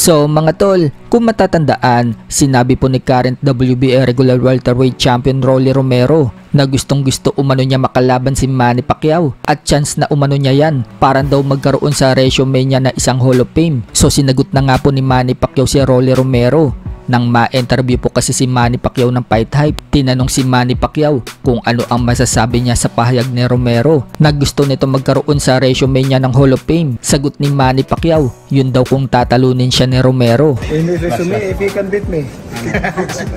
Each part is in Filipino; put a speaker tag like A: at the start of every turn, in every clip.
A: So mga tol, kung matatandaan, sinabi po ni current WBA regular welterweight champion Rolly Romero na gustong gusto umano niya makalaban si Manny Pacquiao at chance na umano niya yan para daw magkaroon sa resume niya na isang Hall of Fame. So sinagot na nga po ni Manny Pacquiao si Rolly Romero. Nang ma-interview po kasi si Manny Pacquiao ng Fight Hype, tinanong si Manny Pacquiao kung ano ang masasabi niya sa pahayag ni Romero na gusto nito magkaroon sa resume niya ng Hall of Fame. Sagot ni Manny Pacquiao, yun daw kung tatalunin siya ni Romero.
B: In this resume, if he can beat me.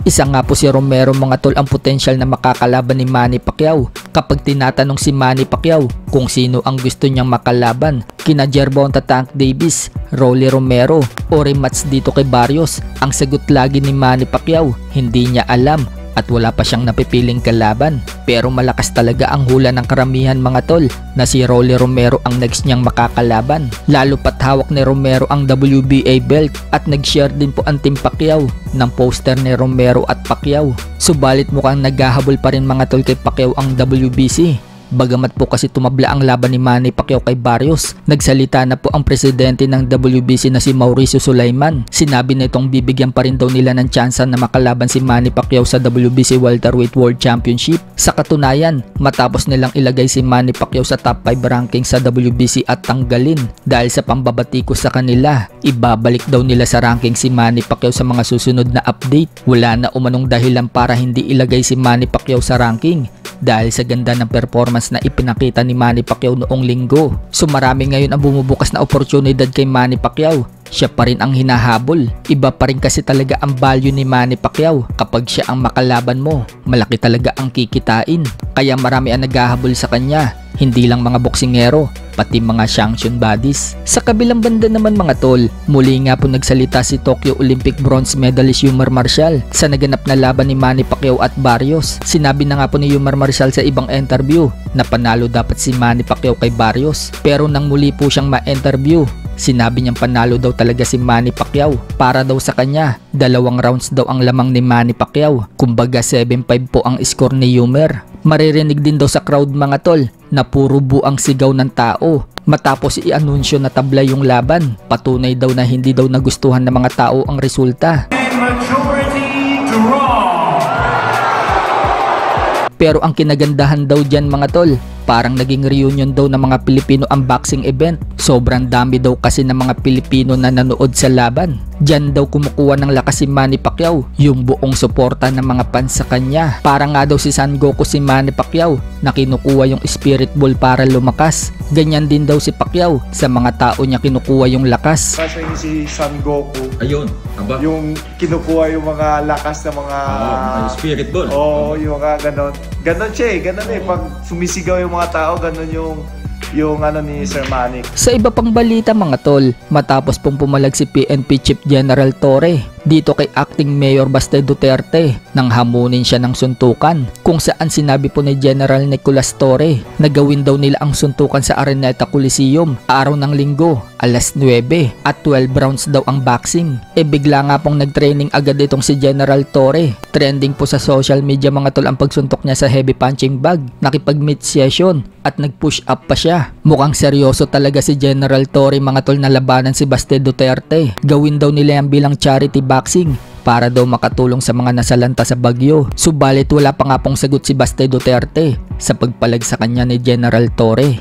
A: Isa nga po si Romero mga tol ang potensyal na makakalaban ni Manny Pacquiao. Kapag tinatanong si Manny Pacquiao kung sino ang gusto niyang makalaban, kina Gervonta Tank Davis, Rolly Romero o rematch dito kay Barrios, ang sagot lagi ni Manny Pacquiao, hindi niya alam at wala pa siyang napipiling kalaban. Pero malakas talaga ang hula ng karamihan mga tol na si Rolly Romero ang next niyang makakalaban. Lalo pat hawak ni Romero ang WBA belt at nag-share din po ang Team Pacquiao ng poster ni Romero at Pacquiao. Subalit mukhang naghahabol pa rin mga tol kay Pacquiao ang WBC. Bagamat po kasi tumabla ang laban ni Manny Pacquiao kay Barrios, nagsalita na po ang presidente ng WBC na si Mauricio Sulaiman. Sinabi nitong bibigyan pa rin daw nila ng tsansa na makalaban si Manny Pacquiao sa WBC Welterweight World Championship. Sa katunayan, matapos nilang ilagay si Manny Pacquiao sa top 5 ranking sa WBC at tanggalin dahil sa pambabatikos sa kanila, ibabalik daw nila sa ranking si Manny Pacquiao sa mga susunod na update. Wala na umanong dahilan para hindi ilagay si Manny Pacquiao sa ranking dahil sa ganda ng performance na ipinakita ni Manny Pacquiao noong linggo. So marami ngayon ang bumubukas na oportunidad kay Manny Pacquiao. Siya pa rin ang hinahabol. Iba pa rin kasi talaga ang value ni Manny Pacquiao. Kapag siya ang makalaban mo, malaki talaga ang kikitain. Kaya marami ang naghahabol sa kanya. Hindi lang mga boksingero, pati mga sanction bodies. Sa kabilang banda naman mga tol, muli nga po nagsalita si Tokyo Olympic bronze medalist Yumar Marcial sa naganap na laban ni Manny Pacquiao at Barrios. Sinabi na nga po ni Yumar Marcial sa ibang interview na panalo dapat si Manny Pacquiao kay Barrios. Pero nang muli po siyang ma-interview, sinabi niyang panalo daw talaga si Manny Pacquiao. Para daw sa kanya, 2 rounds daw ang lamang ni Manny Pacquiao. Kumbaga 7-5 po ang score ni Yumar. Maririnig din daw sa crowd mga tol na puro buang sigaw ng tao matapos i-anunsyo na tabla yung laban. Patunay daw na hindi daw nagustuhan ng mga tao ang resulta. Pero ang kinagandahan daw dyan mga tol, parang naging reunion daw ng mga Pilipino ang boxing event. Sobrang dami daw kasi ng mga Pilipino na nanood sa laban. Diyan daw kumukuha ng lakas si Manny Pacquiao, yung buong suporta ng mga fans sa kanya. Para nga daw si Son Goku si Manny Pacquiao na kinukuha yung spirit ball para lumakas. Ganyan din daw si Pacquiao, sa mga tao niya kinukuha yung lakas.
B: Kasi si Son Goku,
C: ayun, aba,
B: yung kinukuha yung mga lakas ng mga
C: spirit ball.
B: Oo, yung mga ganon. Ganon siya eh, ganon eh. Pag sumisigaw yung mga tao, ganon yung ano ni Sir Manny.
A: Sa iba pang balita mga tol, matapos pong pumalag si PNP Chief General Torre dito kay Acting Mayor Baste Duterte nang hamunin siya ng suntukan, kung saan sinabi po ni General Nicolas Torre na gawin daw nila ang suntukan sa Araneta Coliseum araw ng linggo alas 9 at 12 rounds daw ang boxing. Bigla nga pong nagtraining agad itong si General Torre. Trending po sa social media mga tol ang pagsuntok niya sa heavy punching bag, nakipag-meet session at nag-push up pa siya. Mukhang seryoso talaga si General Torre mga tol na labanan si Baste Duterte. Gawin daw nila yan bilang charity boxing para daw makatulong sa mga nasalanta sa bagyo. Subalit wala pa nga pong sagot si Baste Duterte sa pagpalag sa kanya ni General Torre.